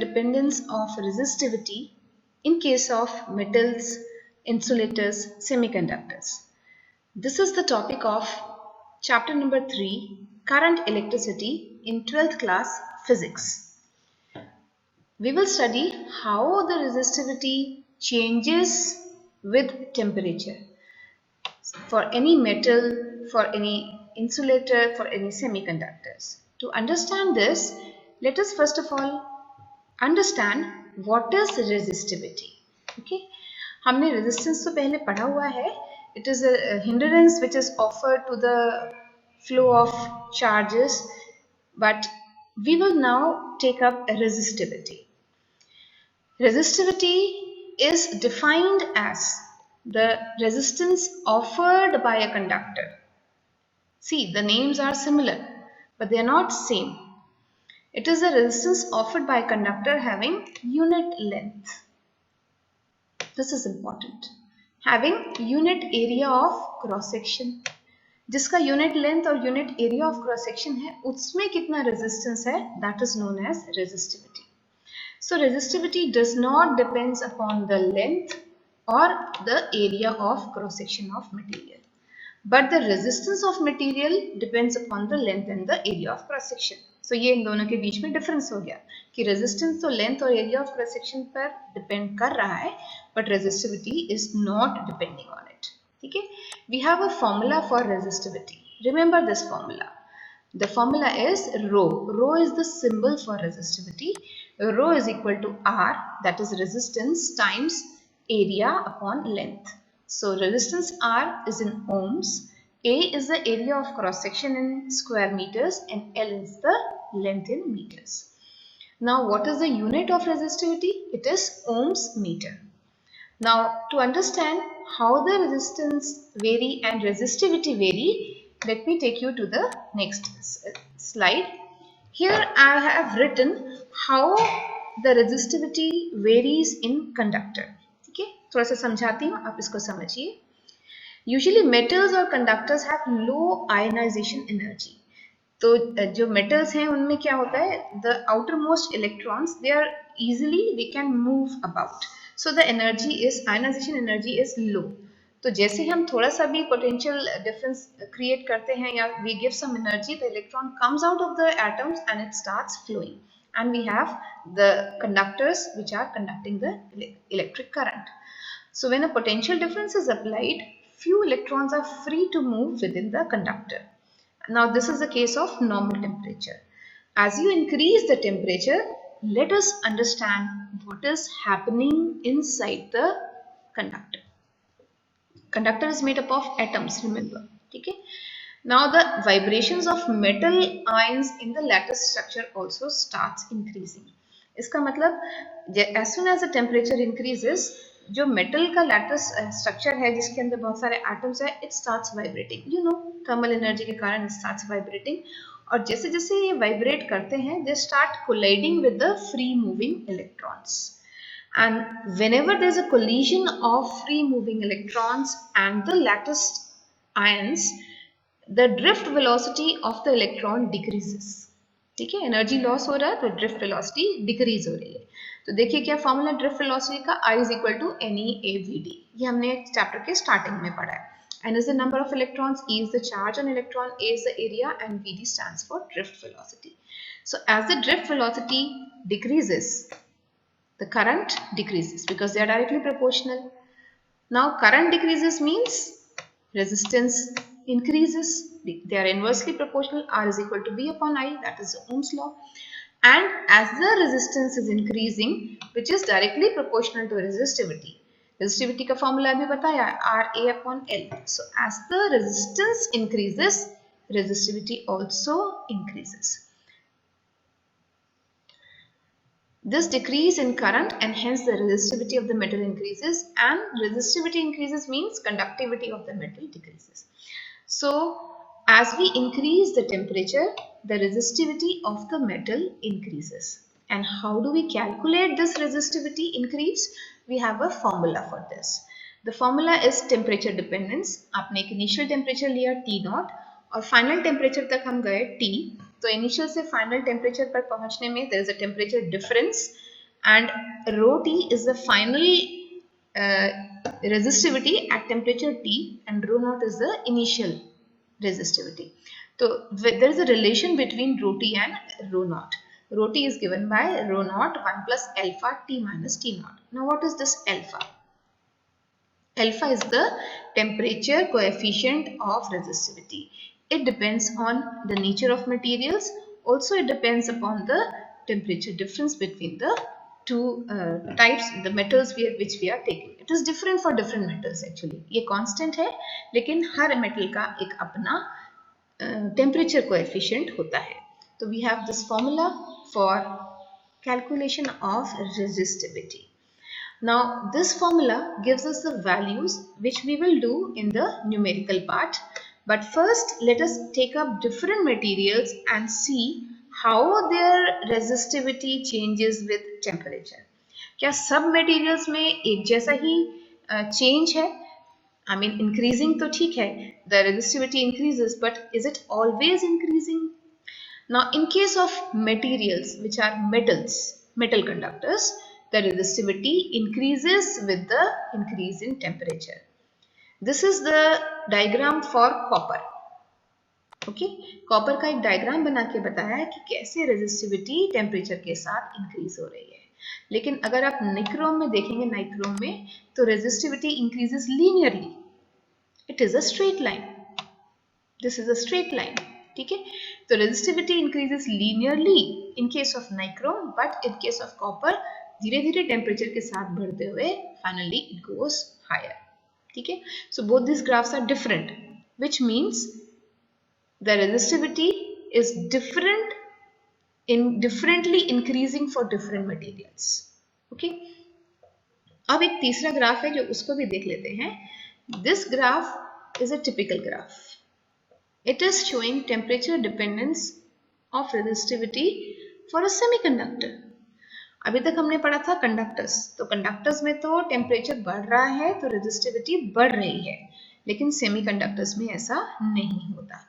dependence of resistivity in case of metals, insulators, semiconductors. This is the topic of chapter number 3, Current Electricity in 12th class Physics. We will study how the resistivity changes with temperature for any metal, for any insulator, for any semiconductors. To understand this, let us first of all understand what is resistivity. Okay, हमने resistance तो पहले पढ़ा हुआ है. It is a hindrance which is offered to the flow of charges, but we will now take up resistivity. Resistivity is defined as the resistance offered by a conductor. See, the names are similar, but they are not same. It is a resistance offered by a conductor having unit length. This is important. Having unit area of cross section. जिसका unit length और unit area of cross section है, उसमें कितना resistance है, that is known as resistivity. So resistivity does not depends upon the length or the area of cross section of material. But the resistance of material depends upon the length and the area of cross section. So ये इन दोनों के बीच में difference हो गया कि resistance तो length और area of cross section पर depend कर रहा है, but resistivity is not depending on it. ठीक है? We have a formula for resistivity. Remember this formula. The formula is rho. Rho is the symbol for resistivity. Rho is equal to R, that is resistance times area upon length. So resistance R is in ohms, A is the area of cross section in square meters, and L is the length in meters. Now what is the unit of resistivity? It is ohms meter. Now to understand how the resistance vary and resistivity vary, let me take you to the next slide. Here I have written how the resistivity varies in conductor. ठीक है, थोड़ा सा समझाती हूँ, आप इसको समझिए. Usually metals और conductors have low ionization energy. तो जो metals हैं उनमें क्या होता है, the outermost electrons they are easily they can move about. So the energy is ionization energy is low. तो जैसे हम थोड़ा सा भी potential difference create करते हैं या we give some energy, the electron comes out of the atoms and it starts flowing, and we have the conductors which are conducting the electric current. So when a potential difference is applied, few electrons are free to move within the conductor. Now this is the case of normal temperature. As you increase the temperature, let us understand what is happening inside the conductor. Conductor is made up of atoms, remember. Okay? Now the vibrations of metal ions in the lattice structure also starts increasing. इसका मतलब as soon as the temperature increases, जो metal का lattice structure है जिसके अंदर बहुत सारे atoms है, it starts vibrating. You know, thermal energy के कारण it starts vibrating. और जैसे जैसे ये vibrate करते हैं, they start colliding with the free moving electrons. And whenever there is a collision of free moving electrons and the lattice ions, the drift velocity of the electron decreases. ठीक है, energy loss हो रहा है तो drift velocity decrease हो रही है. तो देखिए क्या फॉर्मूला ड्रिफ्ट वेलोसिटी का, I is equal to NeAVD. ये हमने चैप्टर के स्टार्टिंग में पढ़ा है. N is the number of electrons, E is the charge on electron, A is the area, and VD stands for drift velocity. So as the drift velocity decreases, the current decreases because they are directly proportional. Now current decreases means resistance increases. They are inversely proportional. R is equal to V upon I, that is Ohm's law. And as the resistance is increasing, which is directly proportional to resistivity. Resistivity का formula अभी बताया, RA upon L. So as the resistance increases, resistivity also increases. This decrease in current and hence the resistivity of the metal increases, and resistivity increases means conductivity of the metal decreases. So as we increase the temperature, the resistivity of the metal increases. And how do we calculate this resistivity increase? We have a formula for this. The formula is temperature dependence. आपने एक initial temperature लिया T0 और final temperature तक हम गए T. तो initial से final temperature पर पहुंचने में there is a temperature difference, and rho T is the final uh, resistivity at temperature T, and rho naught is the initial resistivity. So there is a relation between rho T and rho naught. Rho T is given by rho naught 1 plus alpha T minus T naught. Now what is this alpha? Alpha is the temperature coefficient of resistivity. It depends on the nature of materials. Also, it depends upon the temperature difference between the two types, the metals which we are taking. It is different for different metals actually. ये constant है, लेकिन हर metal का एक अपना temperature coefficient होता है. So we have this formula for calculation of resistivity. Now this formula gives us the values which we will do in the numerical part. But first let us take up different materials and see how their resistivity changes with temperature. क्या सब materials में एक जैसा ही change है? I mean increasing तो ठीक है, the resistivity increases, but is it always increasing? Now, in case of materials which are metals, metal conductors, the resistivity increases with the increase in temperature. This is the diagram for copper. Okay, copper का एक diagram बना के बताया है कि कैसे resistivity temperature के साथ इंक्रीज हो रही है. लेकिन अगर आप निक्रोम में देखेंगे, नाइक्रोम में, तो resistivity increases linearly. It is a straight line. This is a straight line. ठीक है, तो resistivity increases linearly in case of nichrome, but in case of copper धीरे धीरे टेम्परेचर के साथ बढ़ते हुए फाइनली इट गोस हायर. ठीक है, so both this graphs are different, which means the resistivity is different in differently increasing for different materials. Okay, अब एक तीसरा ग्राफ है जो उसको भी देख लेते हैं. This graph is a typical graph. It is showing temperature dependence of resistivity for a semiconductor. अभी तक हमने पढ़ा था कंडक्टर्स, तो कंडक्टर्स में तो टेम्परेचर बढ़ रहा है तो रेजिस्टिविटी बढ़ रही है, लेकिन सेमीकंडक्टर्स में ऐसा नहीं होता.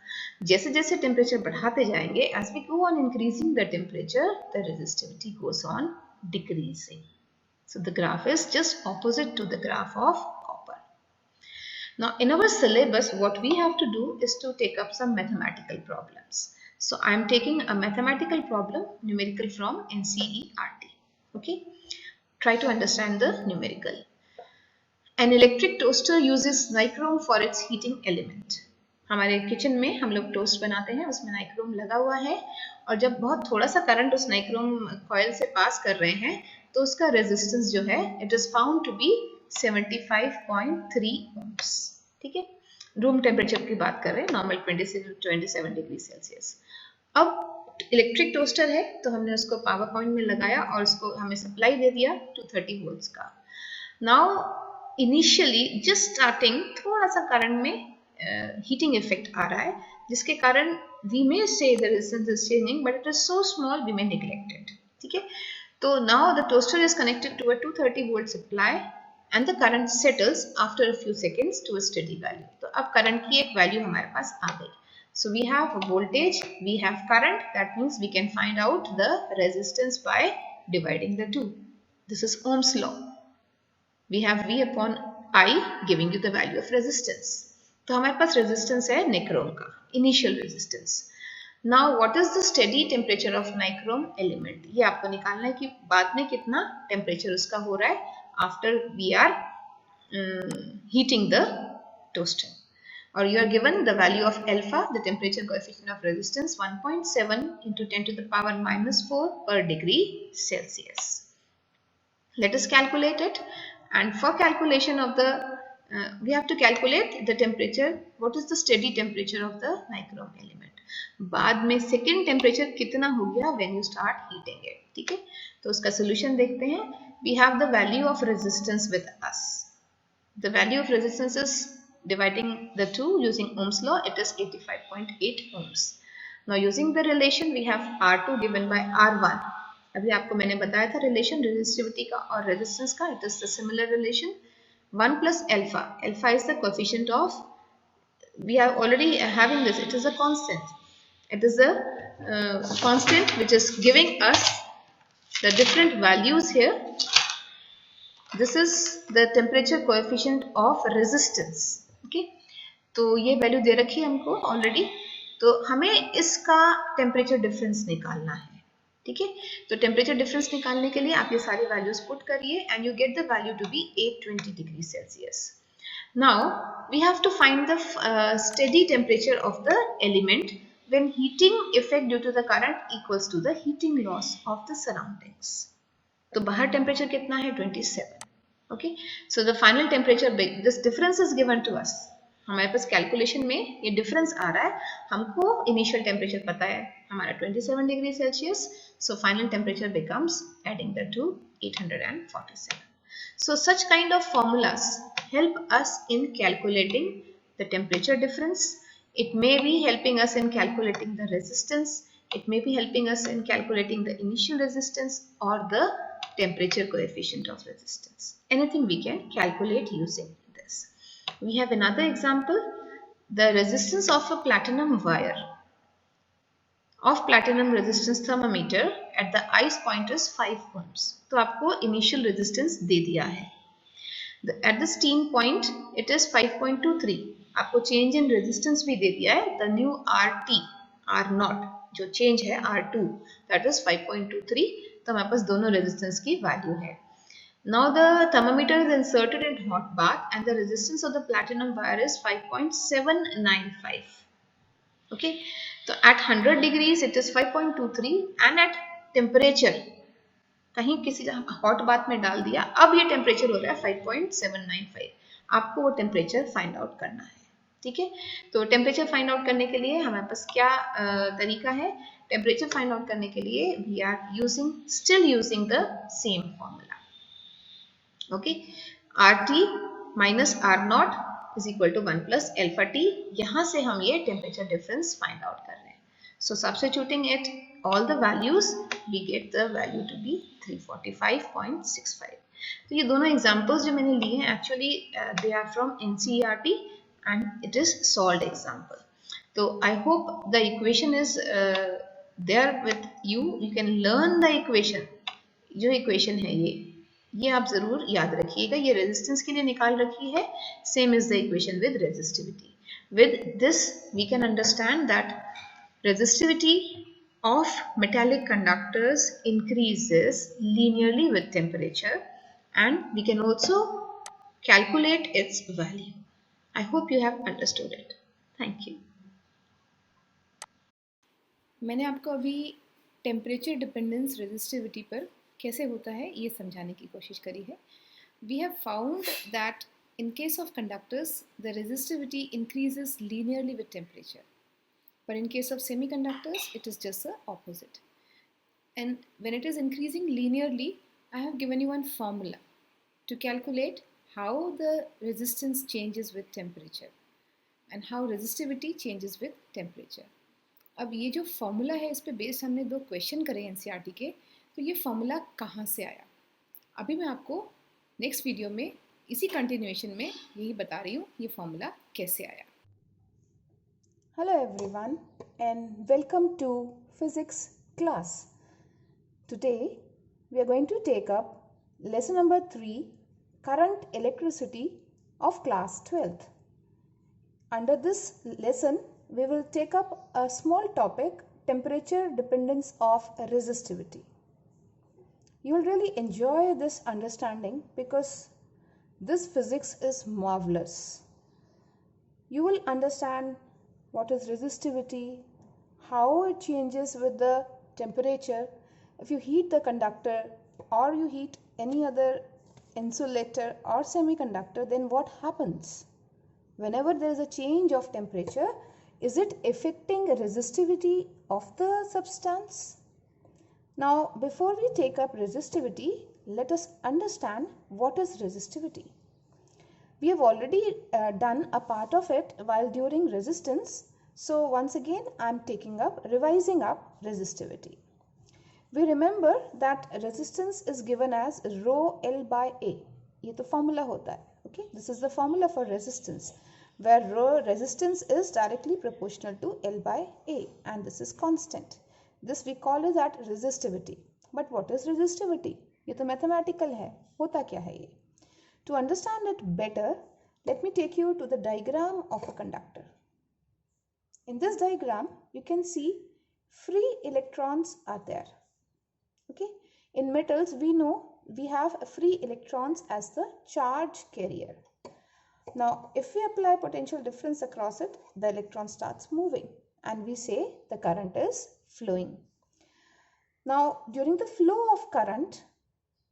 जैसे जैसे टेम्परेचर बढ़ाते जाएंगे, as we go on increasing the temperature, the resistivity goes on decreasing. So the graph is just opposite to the graph of copper. Now in our syllabus what we have to do is to take up some mathematical problems. So I am taking a mathematical problem, numerical from NCERT. Okay, try to understand the numerical. An electric toaster uses nichrome for its heating element. हमारे kitchen में हम लोग toast बनाते हैं, उसमें nichrome लगा हुआ है, और जब बहुत थोड़ा सा करंट उस नाइक्रोम कॉइल से पास कर रहे हैं तो उसका रेजिस्टेंस जो है it is found to be 75.3 ohms. ठीक है, रूम टेम्परेचर की बात कर रहे हैं, नॉर्मल 27 डिग्री सेल्सियस. अब इलेक्ट्रिक टोस्टर है तो हमने उसको पावर पॉइंट में लगाया और उसको हमें सप्लाई दे दिया 230 वोल्ट्स का. नाउ इनिशियली जस्ट स्टार्टिंग थोड़ा सा करंट में हीटिंग इफेक्ट आ रहा है, जिसके कारण we may say the resistance is changing, but it is so small we may neglect it. ठीक है, तो now the toaster is connected to a 230 volt supply and the current settles after a few seconds to a steady value. तो अब current की एक value हमारे पास आ गई. So we have voltage, we have current. That means we can find out the resistance by dividing the two. This is Ohm's law. We have V upon I giving you the value of resistance. तो हमारे पास resistance है nichrome का initial resistance. Now what is the steady temperature of nichrome element? ये आपको निकालना है कि बाद में कितना temperature उसका हो रहा है after we are heating the toaster. Or you are given the value of alpha, the temperature coefficient of resistance, 1.7 into 10 to the power minus 4 per degree Celsius. Let us calculate it, and for calculation of the we have to calculate the temperature. What is the steady temperature of the nichrome element? बाद में second temperature कितना हो गया when you start heating it. ठीक है, तो उसका solution देखते हैं. We have the value of resistance with us. The value of resistance is dividing the two using Ohm's law. It is 85.8 ohms. Now using the relation we have R2 given by R1. अभी आपको मैंने बताया था relation resistivity का और resistance का. It is the similar relation. 1 plus alpha. Alpha is the coefficient of. We are already having this. It is a constant. It is a constant which is giving us the different values here. This is the temperature coefficient of resistance. Okay, तो ये value दे रखी है हमको already, तो हमें इसका temperature difference निकालना है. ठीक है, तो टेम्परेचर डिफरेंस निकालने के लिए आप ये सारी वैल्यूज पुट करिए and you get the value to be 820 degree Celsius. Now we have to find the steady temperature of the element when heating effect due to the current equals to the heating loss of the surroundings. तो बाहर temperature कितना है 27. Okay, so the final temperature, this difference is given to us. हमारे पास calculation में ये difference आ रहा है, हमको इनिशियल टेम्परेचर पता है हमारा 27 degree Celsius, so final temperature becomes adding the two 847. So such kind of formulas help us in calculating the temperature difference. It may be helping us in calculating the resistance. It may be helping us in calculating the initial resistance or the temperature coefficient of resistance. Anything we can calculate using this. We have another example. The resistance of a platinum wire of platinum resistance thermometer at the ice point is 5 ohms. तो आपको initial resistance दे दिया है. At the steam point it is 5.23. आपको change in resistance भी दे दिया है. The new RT, R0 जो change है R2 that is 5.23. तो हमारे पास दोनों resistance की value है. Now the thermometer is inserted in hot bath and the resistance of the platinum wire is 5.795. Okay, so at 100 degrees it is 5.23 and at temperature कहीं किसी hot bath में डाल दिया, अब ये टेम्परेचर हो रहा है 5.795. आपको वो टेम्परेचर फाइंड आउट करना है. ठीक है, तो टेम्परेचर फाइंड आउट करने के लिए हमारे पास क्या तरीका है? टेम्परेचर फाइंड आउट करने के लिए we are still using the same formula. Okay, RT minus R0 is equal to 1 plus alpha T. यहाँ से हम ये temperature difference find out कर रहे हैं. So substituting it all the values, we get the value to be 345.65. तो ये दोनों examples जो मैंने लिए हैं actually they are from NCERT and it is solved example. तो I hope the equation is there with you. You can learn the equation. जो equation है ये आप जरूर याद रखिएगा. ये रेजिस्टेंस के लिए निकाल रखी है. Same is the equation with resistivity. With this we can understand that resistivity of metallic conductors increases linearly with temperature and we can also calculate its value. I hope you have understood it. Thank you. मैंने आपको अभी temperature dependence resistivity पर कैसे होता है ये समझाने की कोशिश करी है. We have found that in case of conductors the resistivity increases linearly with temperature, but in case of semiconductors it is just the opposite. And when it is increasing linearly, I have given you one formula to calculate how the resistance changes with temperature and how resistivity changes with temperature. अब ये जो formula है इस पे based हमने 2 question करे NCERT के. तो ये फॉर्मूला कहाँ से आया, अभी मैं आपको नेक्स्ट वीडियो में इसी कंटिन्यूएशन में यही बता रही हूँ ये फॉर्मूला कैसे आया. Hello everyone and welcome to physics class. Today we are going to take up lesson number 3, current electricity of class 12th. Under this lesson we will take up a small topic, temperature dependence of resistivity. You will really enjoy this understanding because this physics is marvelous. You will understand what is resistivity, how it changes with the temperature. If you heat the conductor or you heat any other insulator or semiconductor, then what happens? Whenever there is a change of temperature, is it affecting resistivity of the substance? Now, before we take up resistivity, let us understand what is resistivity. We have already done a part of it while during resistance. So once again I am revising up resistivity. We remember that resistance is given as rho L by A. ये तो formula होता है. Okay, this is the formula for resistance, where rho resistance is directly proportional to L by A and this is constant. This we call it that resistivity. But what is resistivity? ये तो mathematical है. होता क्या है ये? To understand it better, let me take you to the diagram of a conductor. In this diagram, you can see free electrons are there. Okay. In metals, we know we have free electrons as the charge carrier. Now, if we apply potential difference across it, the electron starts moving and we say the current is flowing. Now, during the flow of current,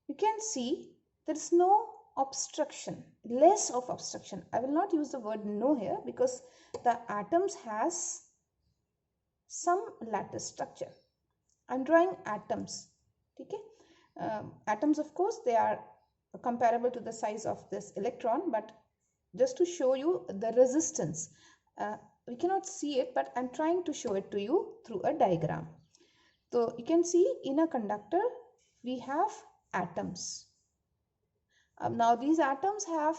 you can see there is no obstruction, less of obstruction. I will not use the word no here because the atoms has some lattice structure. I'm drawing atoms. Okay? Atoms, of course, they are comparable to the size of this electron, but just to show you the resistance, we cannot see it, but I'm trying to show it to you through a diagram. So you can see in a conductor we have atoms. Now these atoms have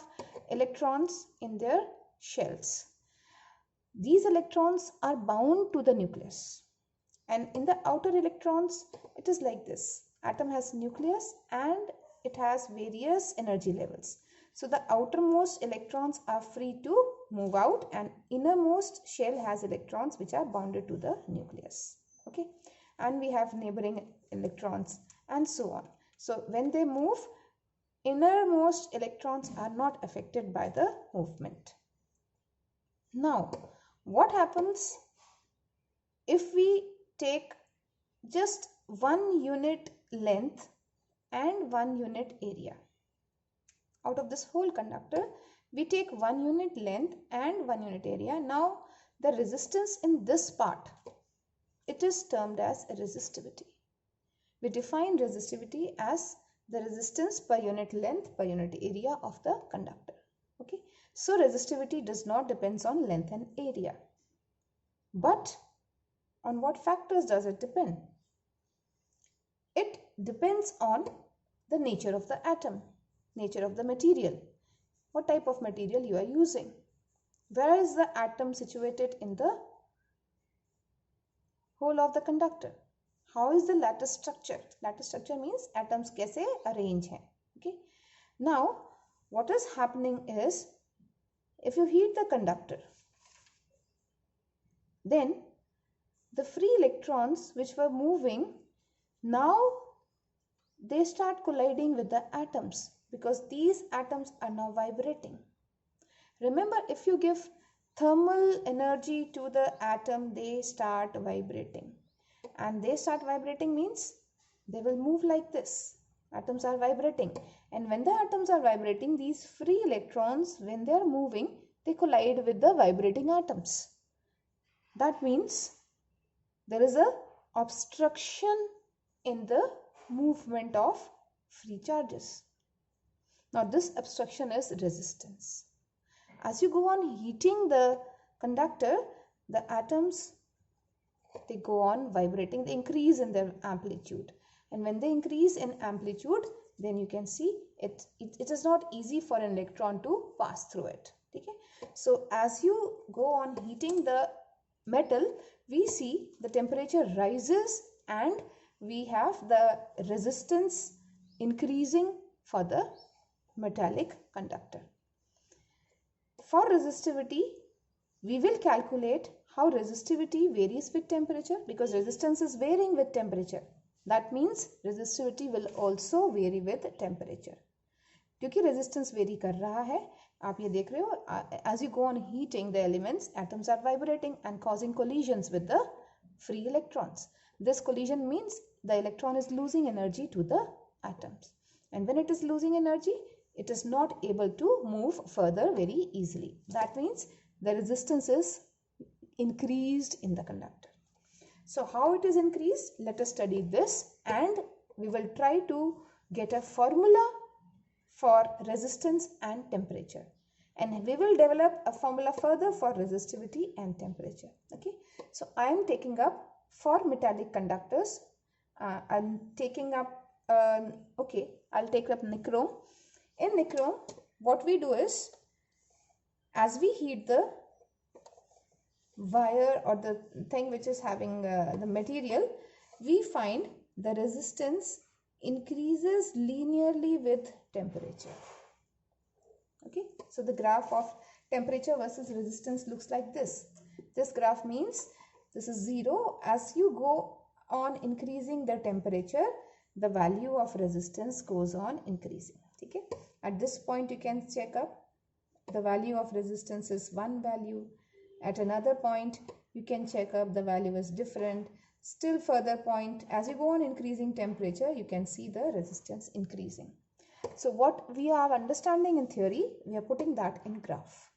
electrons in their shells. These electrons are bound to the nucleus, and in the outer electrons it is like this. Atom has nucleus and it has various energy levels. So the outermost electrons are free to move out and innermost shell has electrons which are bounded to the nucleus. Okay, and we have neighboring electrons and so on. So when they move, innermost electrons are not affected by the movement. Now, what happens if we take just 1 unit length and 1 unit area? Out of this whole conductor, we take 1 unit length and 1 unit area. Now, the resistance in this part, it is termed as resistivity. We define resistivity as the resistance per unit length per unit area of the conductor. Okay, so resistivity does not depend on length and area. But on what factors does it depend? It depends on the nature of the atom, nature of the material, what type of material you are using, where is the atom situated in the whole of the conductor, how is the lattice structure. Lattice structure means atoms कैसे arrange हैं. Okay. Now what is happening is, if you heat the conductor, then the free electrons which were moving, now they start colliding with the atoms because these atoms are now vibrating. Remember, if you give thermal energy to the atom, they start vibrating. And they start vibrating means they will move like this. Atoms are vibrating. And when the atoms are vibrating, these free electrons, when they are moving, they collide with the vibrating atoms. That means there is a obstruction in the movement of free charges. Now this obstruction is resistance. As you go on heating the conductor, the atoms, they go on vibrating, they increase in their amplitude. And when they increase in amplitude, then you can see it is not easy for an electron to pass through it. Okay? So as you go on heating the metal, we see the temperature rises and we have the resistance increasing for the metallic conductor. For resistivity, we will calculate how resistivity varies with temperature, because resistance is varying with temperature. That means resistivity will also vary with temperature. क्योंकि resistance vary कर रहा है, आप ये देख रहे हो, as you go on heating the elements, atoms are vibrating and causing collisions with the free electrons. This collision means the electron is losing energy to the atoms. And when it is losing energy, it is not able to move further very easily. That means the resistance is increased in the conductor. So how it is increased? Let us study this and we will try to get a formula for resistance and temperature. And we will develop a formula further for resistivity and temperature. Okay. So I am taking up for metallic conductors. I'm taking up, I'll take up nichrome. In nichrome, what we do is, as we heat the wire or the thing which is having the material, we find the resistance increases linearly with temperature. Okay, so the graph of temperature versus resistance looks like this. This graph means this is 0. As you go on increasing the temperature, the value of resistance goes on increasing. Okay, at this point you can check up the value of resistance is one value. At another point you can check up the value is different. Still further point, as you go on increasing temperature, you can see the resistance increasing. So what we are understanding in theory, we are putting that in graph,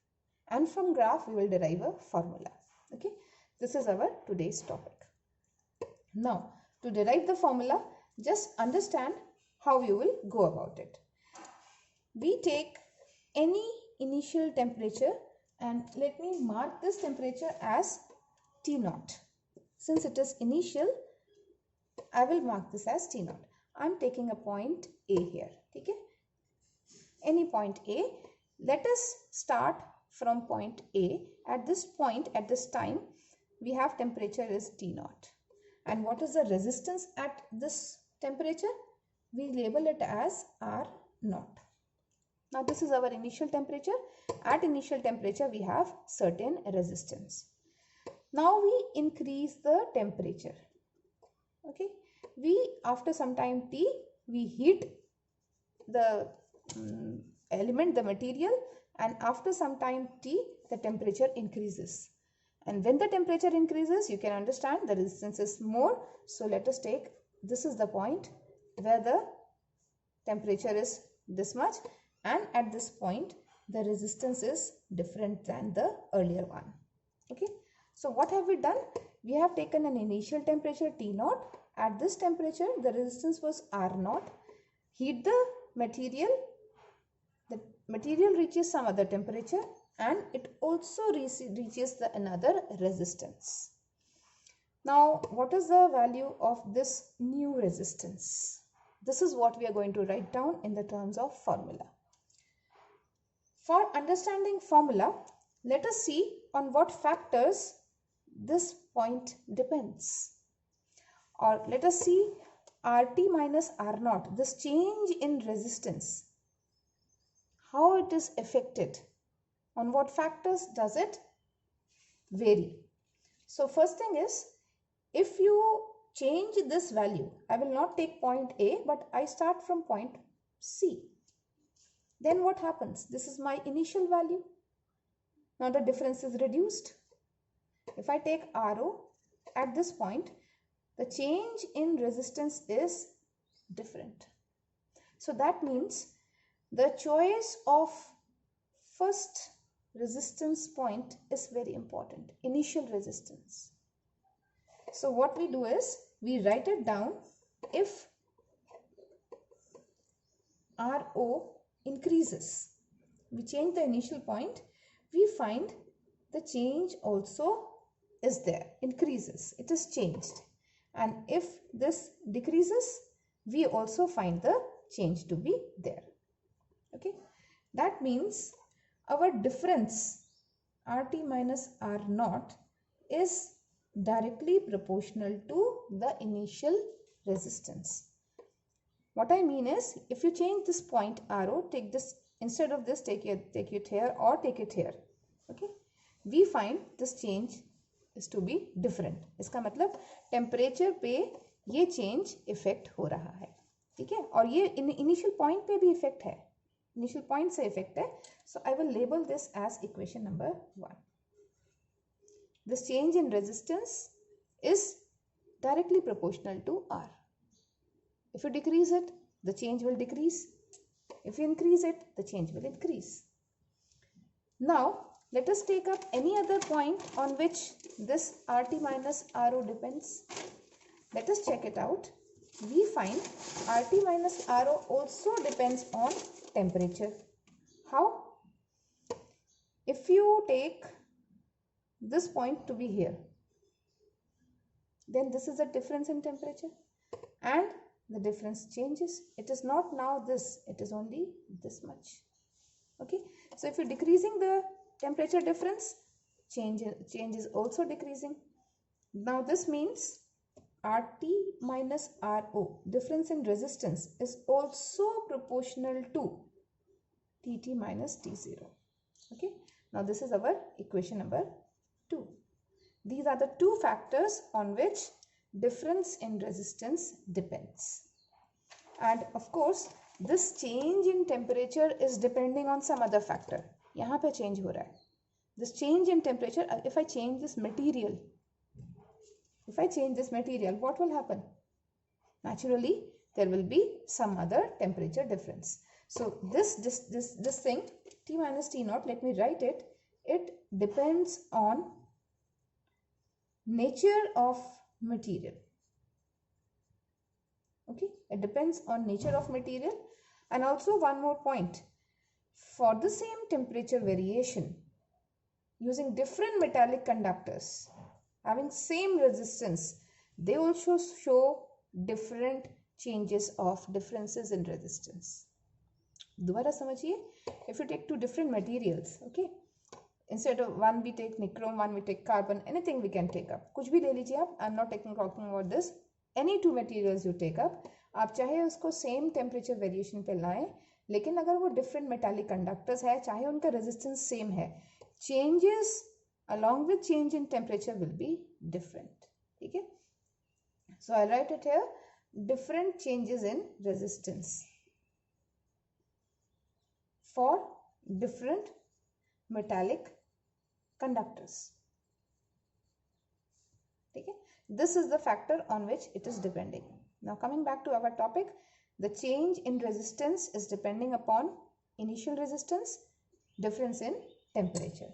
and from graph we will derive a formula. Okay, this is our today's topic. Now to derive the formula, just understand how you will go about it. We take any initial temperature, and let me mark this temperature as T0. Since it is initial, I will mark this as T0. I am taking a point A here. Okay, any point A. Let us start from point A. At this point, at this time, we have temperature is T0. And what is the resistance at this temperature? We label it as R0. Now this is our initial temperature. At initial temperature, we have certain resistance. Now we increase the temperature. Okay, after some time T, we heat the element, the material, and after some time T, the temperature increases. And when the temperature increases, you can understand the resistance is more. So let us take, this is the point where the temperature is this much, and at this point the resistance is different than the earlier one. Okay, so what have we done? We have taken an initial temperature T0. At this temperature the resistance was R0. Heat the material reaches some other temperature, and it also reaches another resistance. Now what is the value of this new resistance? This is what we are going to write down in the terms of formula. For understanding formula, let us see on what factors this point depends. Or let us see RT minus R0, this change in resistance, how it is affected. On what factors does it vary? So first thing is, if you change this value, I will not take point A, but I start from point C. Then what happens? This is my initial value. Now the difference is reduced. If I take RO at this point, the change in resistance is different. So that means the choice of first resistance point is very important, initial resistance. So what we do is, we write it down. If RO increases, we change the initial point, we find the change also is there, increases, it is changed. And if this decreases, we also find the change to be there. Okay, that means our difference RT minus R0 is directly proportional to the initial resistance. What I mean is, if you change this point RO, take this, instead of this, take it here or take it here. Okay, we find this change is to be different. इसका मतलब temperature पे ये change effect हो रहा है. ठीक है, और ये इनिशियल पॉइंट पे भी इफेक्ट है, इनिशियल पॉइंट से इफेक्ट है. So I will label this as equation number 1. This change in resistance is directly proportional to R. If you decrease it, the change will decrease. If you increase it, the change will increase. Now let us take up any other point on which this RT minus RO depends. Let us check it out. We find RT minus RO also depends on temperature. How? If you take this point to be here, then this is a difference in temperature, and the difference changes. It is not now this, it is only this much. Okay, so if you're decreasing the temperature difference, change is also decreasing. Now this means RT minus RO, difference in resistance, is also proportional to TT minus T0. Okay, now this is our equation number 2. These are the two factors on which difference in resistance depends. And of course, this change in temperature is depending on some other factor. यहाँ पे change हो रहा है. This change in temperature, if I change this material, what will happen? Naturally, there will be some other temperature difference. So this thing, T minus T naught, let me write it. It depends on nature of material. Okay, it depends on nature of material. And also one more point, for the same temperature variation, using different metallic conductors having same resistance, they also show different differences in resistance. दोबारा समझिए, if you take two different materials, okay, instead of one we take nichrome, one we take carbon, anything we can take up, कुछ भी ले लीजिए आप, I'm not talking about this, any two materials you take up, आप चाहे उसको same temperature variation पे लाएं, लेकिन अगर वो different metallic conductors है, चाहे उनका resistance same है, changes along with change in temperature will be different. ठीक है? So I write it here, different changes in resistance for different metallic conductors. Okay? This is the factor on which it is depending. Now coming back to our topic, the change in resistance is depending upon initial resistance, difference in temperature.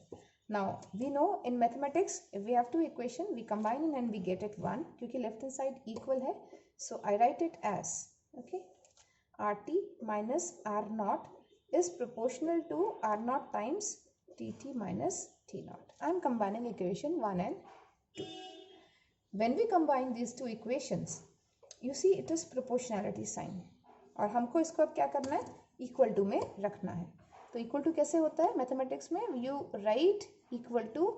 Now we know in mathematics, if we have two equations, we combine and we get it 1, क्योंकि left hand side equal है. So I write it as, okay, RT minus R naught is proportional to R naught times TT minus T naught. I am combining equation 1 and 2. When we combine these two equations, you see it is proportionality sign. और हमको इसको अब क्या करना है? Equal to में रखना है. तो equal to कैसे होता है? Mathematics में you write equal to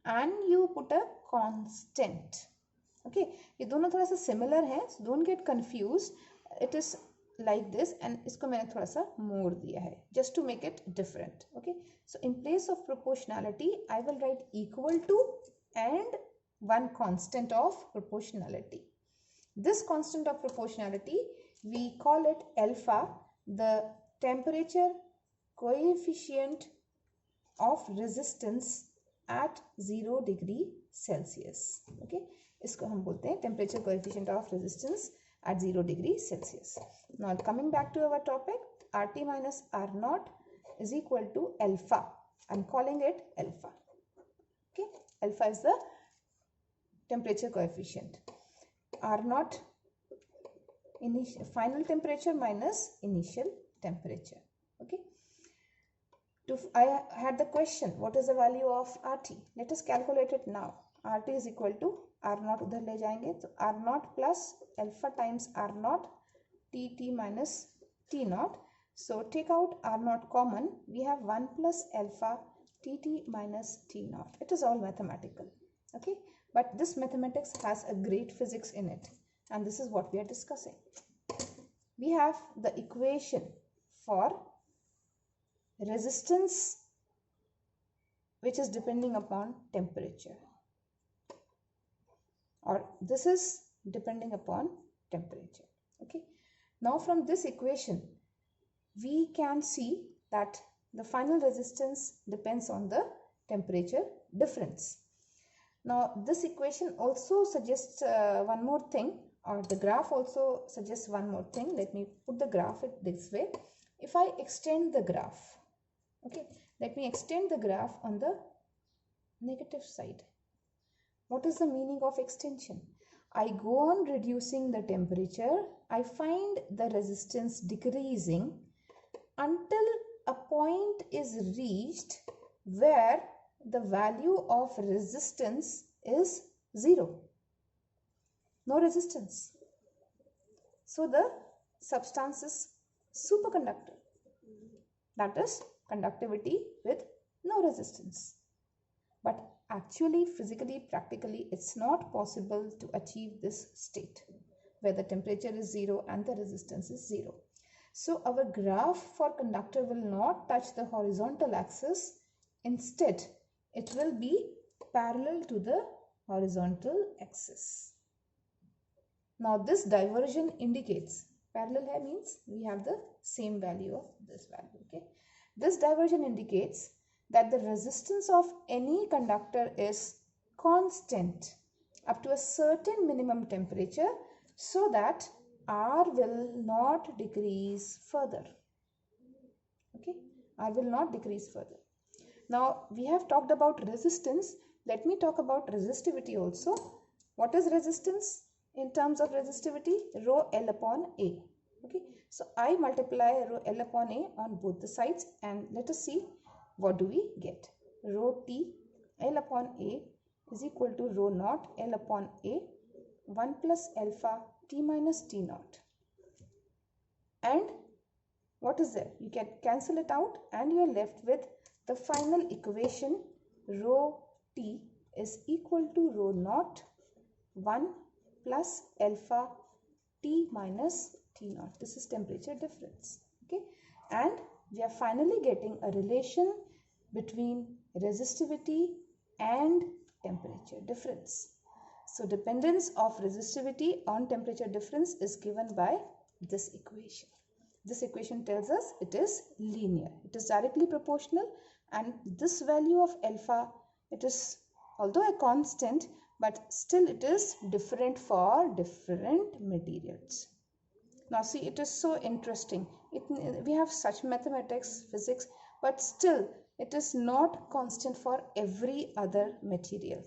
and you put a constant. Okay, ये दोनों थोड़ा सा similar है, so don't get confused. It is like this and इसको मैंने थोड़ा सा मोड़ दिया है just to make it different. Okay, so in place of proportionality I will write equal to and one constant of proportionality. This constant of proportionality we call it alpha, the temperature coefficient of resistance at 0 degree Celsius. Okay, इसको हम बोलते हैं temperature coefficient of resistance at 0 degree Celsius. Now coming back to our topic, RT minus R naught is equal to alpha. I'm calling it alpha. Okay, alpha is the temperature coefficient. R naught final temperature minus initial temperature. Okay. I had the question, what is the value of RT? Let us calculate it now. RT is equal to R naught उधर ले जाएंगे तो R naught plus alpha times R naught TT minus T naught. So take out R naught common. We have 1 plus alpha TT minus T naught. It is all mathematical. Okay, but this mathematics has a great physics in it, and this is what we are discussing. We have the equation for resistance which is depending upon temperature, or this is depending upon temperature. Okay, now from this equation we can see that the final resistance depends on the temperature difference. Now this equation also suggests one more thing, or the graph also suggests one more thing. Let me put the graph this way. If I extend the graph, okay, let me extend the graph on the negative side. What is the meaning of extension? I go on reducing the temperature. I find the resistance decreasing until a point is reached where the value of resistance is 0. No resistance. So the substance is superconductor. That is conductivity with no resistance. But actually, physically, practically, it's not possible to achieve this state where the temperature is 0 and the resistance is 0. So our graph for conductor will not touch the horizontal axis. Instead, it will be parallel to the horizontal axis. Now this diversion indicates, parallel here means we have the same value of this value. Okay. This diversion indicates that the resistance of any conductor is constant up to a certain minimum temperature, so that R will not decrease further. Okay, R will not decrease further. Now we have talked about resistance. Let me talk about resistivity also. What is resistance in terms of resistivity? Rho L upon A. Okay, so I multiply rho L upon A on both the sides, and let us see what do we get. Rho T L upon A is equal to rho naught L upon A 1 plus alpha T minus T naught. And what is there? You can cancel it out and you are left with the final equation. Rho T is equal to rho naught 1 plus alpha T minus T naught. This is temperature difference. Okay, and we are finally getting a relation between resistivity and temperature difference. So dependence of resistivity on temperature difference is given by this equation. This equation tells us it is linear. It is directly proportional, and this value of alpha, it is although a constant, but still it is different for different materials. Now see, it is so interesting. We have such mathematics, physics, but still it is not constant for every other material.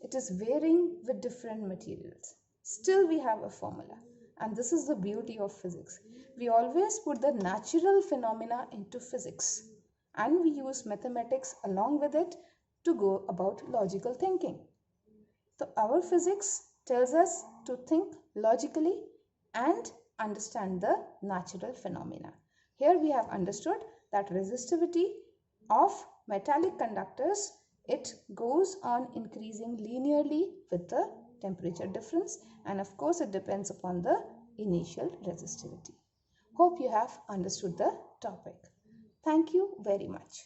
It is varying with different materials. Still we have a formula, and this is the beauty of physics. We always put the natural phenomena into physics, and we use mathematics along with it to go about logical thinking. So our physics tells us to think logically and understand the natural phenomena. Here we have understood that resistivity of metallic conductors, it goes on increasing linearly with the temperature difference, and of course it depends upon the initial resistivity. Hope you have understood the topic. Thank you very much.